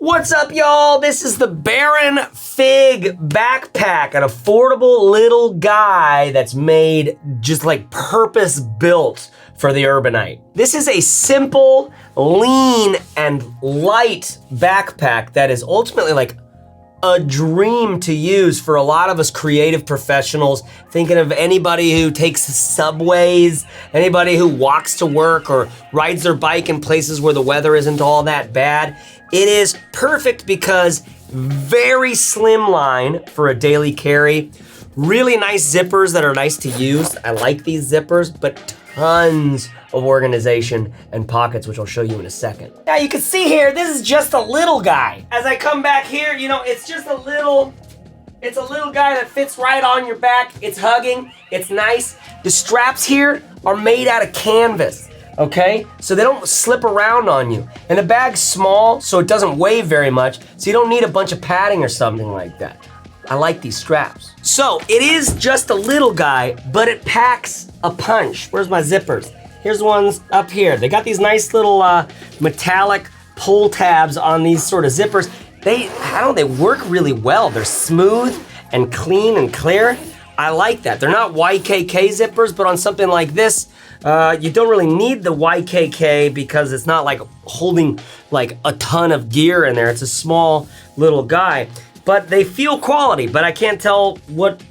What's up, y'all? This is the Baron Fig backpack, an affordable little guy that's made just like purpose built for the urbanite. This is a simple, lean, and light backpack that is ultimately like a dream to use for a lot of us creative professionals, thinking of anybody who takes subways, anybody who walks to work or rides their bike in places where the weather isn't all that bad. It is perfect because very slim line for a daily carry, really nice zippers that are nice to use. I like these zippers, but tons of organization and pockets, which I'll show you in a second. Now you can see here, this is just a little guy. As I come back here, you know, it's a little guy that fits right on your back. It's hugging, it's nice. The straps here are made out of canvas, okay? So they don't slip around on you. And the bag's small, so it doesn't weigh very much, so you don't need a bunch of padding or something like that. I like these straps. So it is just a little guy, but it packs a punch. Where's my zippers? Here's ones up here. They got these nice little metallic pull tabs on these sort of zippers. They work really well. They're smooth and clean and clear. I like that. They're not YKK zippers, but on something like this, you don't really need the YKK because it's not like holding like a ton of gear in there. It's a small little guy, but they feel quality, but I can't tell what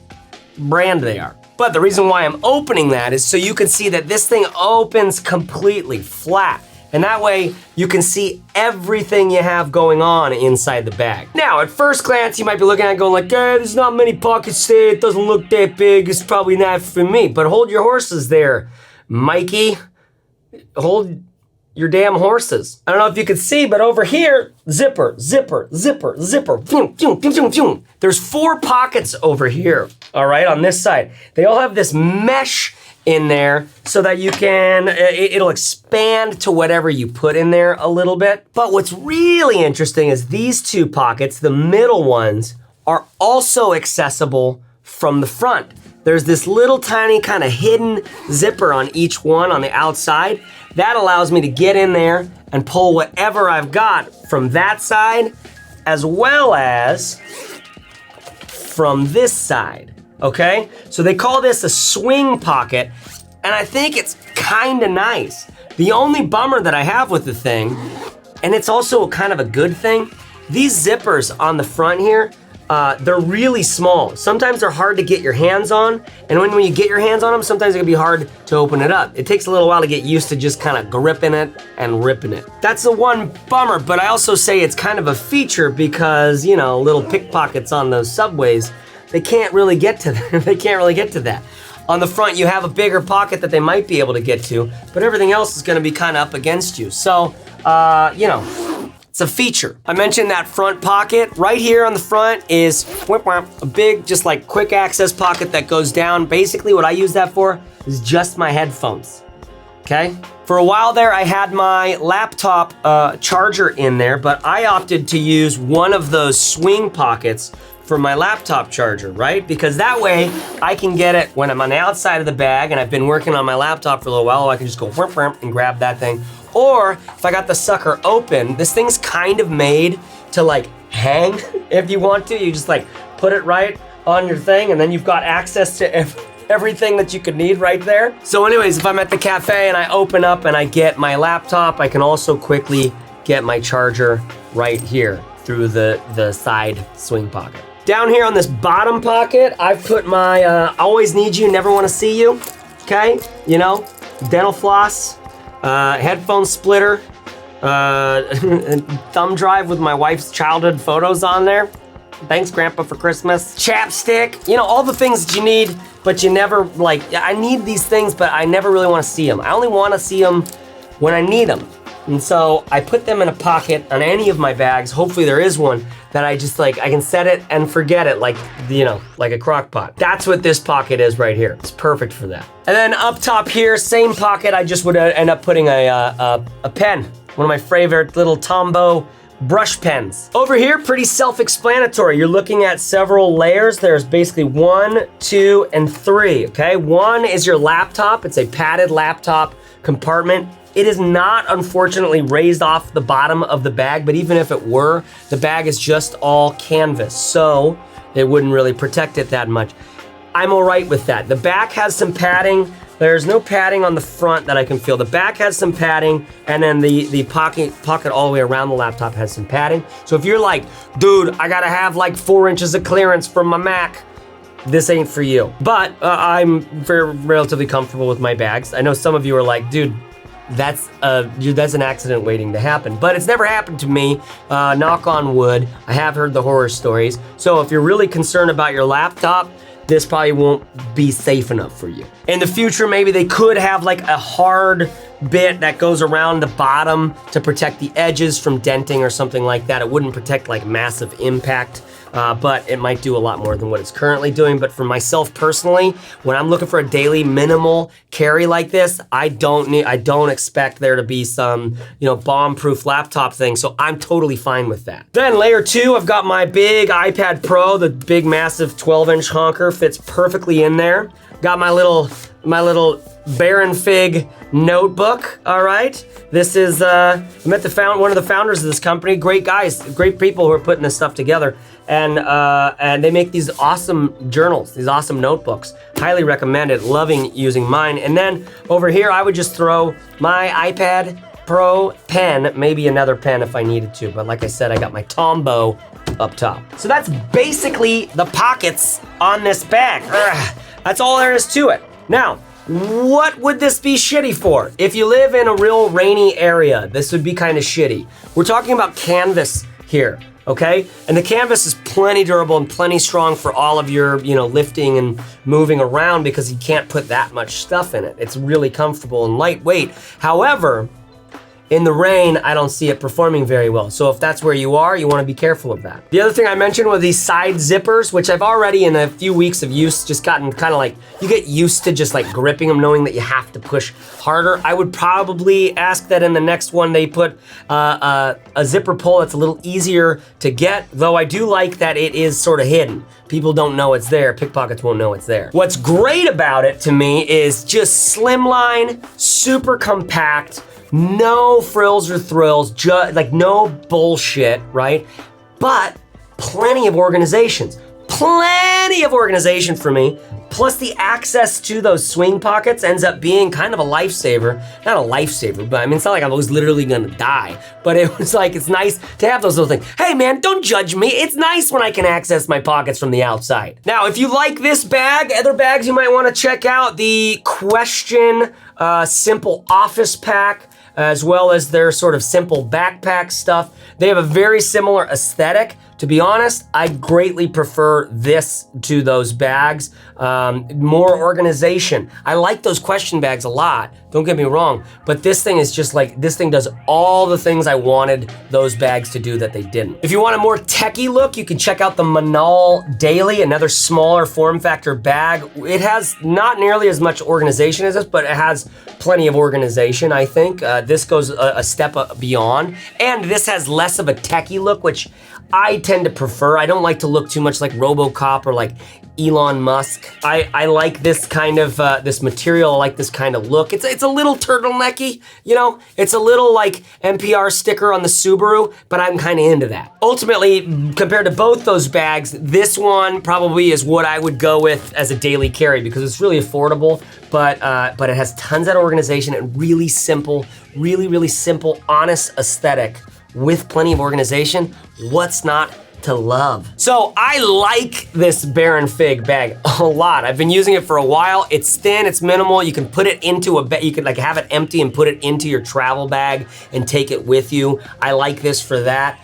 brand they are. But the reason why I'm opening that is so you can see that this thing opens completely flat. And that way you can see everything you have going on inside the bag. Now, at first glance, you might be looking at it going like, there's not many pockets there, it doesn't look that big, it's probably not for me. But hold your horses there, Mikey. Hold your damn horses. I don't know if you can see, but over here, zipper, zipper, zipper, zipper. There's 4 pockets over here, all right, on this side. They all have this mesh in there so that you can, it'll expand to whatever you put in there a little bit. But what's really interesting is these 2 pockets, the middle ones, are also accessible from the front. There's this little tiny kind of hidden zipper on each one on the outside. That allows me to get in there and pull whatever I've got from that side as well as from this side, okay? So they call this a swing pocket, and I think it's kinda nice. The only bummer that I have with the thing, and it's also kind of a good thing, these zippers on the front here, they're really small. Sometimes they're hard to get your hands on, and when you get your hands on them, sometimes it can be hard to open it up. It takes a little while to get used to just kind of gripping it and ripping it. That's the one bummer, but I also say it's kind of a feature because, you know, little pickpockets on those subways, they can't really get to that. They can't really get to that. On the front, you have a bigger pocket that they might be able to get to, but everything else is gonna be kind of up against you. So, you know, it's a feature. I mentioned that front pocket. Right here on the front is a big, just like quick access pocket that goes down. Basically what I use that for is just my headphones, okay? For a while there, I had my laptop charger in there, but I opted to use one of those swing pockets for my laptop charger, right? Because that way I can get it when I'm on the outside of the bag and I've been working on my laptop for a little while, I can just go and grab that thing. Or if I got the sucker open, this thing's kind of made to like hang if you want to. You just like put it right on your thing and then you've got access to everything that you could need right there. So anyways, if I'm at the cafe and I open up and I get my laptop, I can also quickly get my charger right here through the side swing pocket. Down here on this bottom pocket, I've put my always need you, never wanna see you, okay? You know, dental floss, headphone splitter, thumb drive with my wife's childhood photos on there. Thanks, Grandpa, for Christmas. Chapstick, you know, all the things that you need, but you never, like, I need these things, but I never really wanna see them. I only wanna see them when I need them. And so I put them in a pocket on any of my bags, hopefully there is one, that I just like, I can set it and forget it like, you know, like a crock pot. That's what this pocket is right here. It's perfect for that. And then up top here, same pocket, I just would end up putting a pen. One of my favorite little Tombow brush pens. Over here, pretty self-explanatory. You're looking at several layers. There's basically 1, 2, and 3, okay? 1 is your laptop. It's a padded laptop compartment. It is not, unfortunately, raised off the bottom of the bag, but even if it were, the bag is just all canvas, so it wouldn't really protect it that much. I'm all right with that. The back has some padding. There's no padding on the front that I can feel. The back has some padding, and then the pocket all the way around the laptop has some padding. So if you're like, dude, I gotta have like 4 inches of clearance from my Mac, this ain't for you. But I'm relatively comfortable with my bags. I know some of you are like, dude, that's an accident waiting to happen. But it's never happened to me, knock on wood. I have heard the horror stories. So if you're really concerned about your laptop, this probably won't be safe enough for you. In the future, maybe they could have like a hard bit that goes around the bottom to protect the edges from denting or something like that. It wouldn't protect like massive impact, but it might do a lot more than what it's currently doing. But for myself personally, when I'm looking for a daily minimal carry like this, I don't expect there to be some, bomb-proof laptop thing, so I'm totally fine with that. Then layer 2, I've got my big iPad Pro, the big massive 12-inch honker, fits perfectly in there. Got my little Baron Fig notebook, all right? This is, I met one of the founders of this company, great guys, great people who are putting this stuff together. And they make these awesome journals, these awesome notebooks. Highly recommend it, loving using mine. And then over here, I would just throw my iPad Pro pen, maybe another pen if I needed to. But like I said, I got my Tombow up top. So that's basically the pockets on this bag. That's all there is to it. Now, what would this be shitty for? If you live in a real rainy area, this would be kind of shitty. We're talking about canvas here, okay? And the canvas is plenty durable and plenty strong for all of your, lifting and moving around because you can't put that much stuff in it. It's really comfortable and lightweight. However, in the rain, I don't see it performing very well. So if that's where you are, you wanna be careful of that. The other thing I mentioned were these side zippers, which I've already in a few weeks of use just gotten kind of like, you get used to just like gripping them, knowing that you have to push harder. I would probably ask that in the next one they put a zipper pull that's a little easier to get, though I do like that it is sort of hidden. People don't know it's there, pickpockets won't know it's there. What's great about it to me is just slimline, super compact, no frills or thrills, just like no bullshit, right? But plenty of organizations. Plenty of organization for me. Plus the access to those swing pockets ends up being kind of a lifesaver. Not a lifesaver, but I mean, it's not like I was literally gonna die, but it was like, it's nice to have those little things. Hey man, don't judge me. It's nice when I can access my pockets from the outside. Now, if you like this bag, other bags you might wanna check out, the Question Simple Office Pack, as well as their sort of simple backpack stuff. They have a very similar aesthetic. To be honest, I greatly prefer this to those bags. More organization. I like those Question bags a lot, don't get me wrong, but this thing is just like, this thing does all the things I wanted those bags to do that they didn't. If you want a more techie look, you can check out the Manal Daily, another smaller form factor bag. It has not nearly as much organization as this, but it has plenty of organization, I think. This goes a step beyond, and this has less of a techie look, which I tend to prefer. I don't like to look too much like RoboCop or like Elon Musk. I like this kind of, this material, I like this kind of look. It's a little turtlenecky, it's a little like NPR sticker on the Subaru, but I'm kind of into that. Ultimately, compared to both those bags, this one probably is what I would go with as a daily carry because it's really affordable, but it has tons of organization and really simple, really simple, honest aesthetic with plenty of organization. What's not to love? So I like this Baron Fig bag a lot. I've been using it for a while. It's thin, it's minimal. You can put it into a bag. You can like have it empty and put it into your travel bag and take it with you. I like this for that.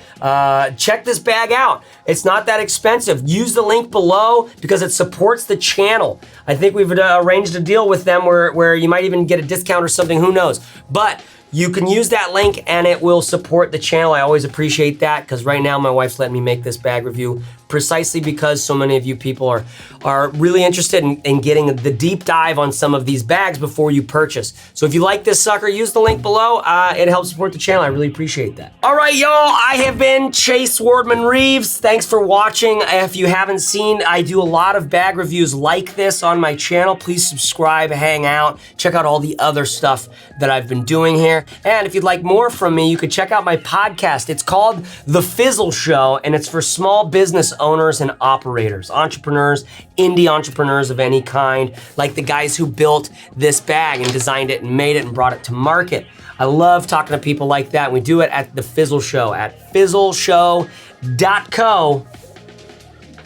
Check this bag out. It's not that expensive. Use the link below because it supports the channel. I think we've arranged a deal with them where you might even get a discount or something, who knows. But you can use that link and it will support the channel. I always appreciate that because right now my wife's letting me make this bag review precisely because so many of you people are really interested in getting the deep dive on some of these bags before you purchase. So if you like this sucker, use the link below. It helps support the channel. I really appreciate that. All right, y'all, I have been Chase Wardman Reeves. Thanks for watching. If you haven't seen, I do a lot of bag reviews like this on my channel. Please subscribe, hang out, check out all the other stuff that I've been doing here. And if you'd like more from me, you could check out my podcast. It's called The Fizzle Show, and it's for small business owners and operators, entrepreneurs, indie entrepreneurs of any kind, like the guys who built this bag and designed it and made it and brought it to market. I love talking to people like that. We do it at The Fizzle Show at fizzleshow.co.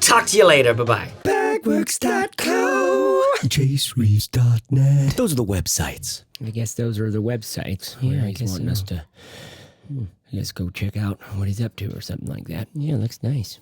Talk to you later. Bye-bye. Bagworks.co. ChaseReeves.net. Those are the websites. I guess those are the websites. Yeah, I guess wanting us to, I guess, go check out what he's up to or something like that. Yeah, looks nice.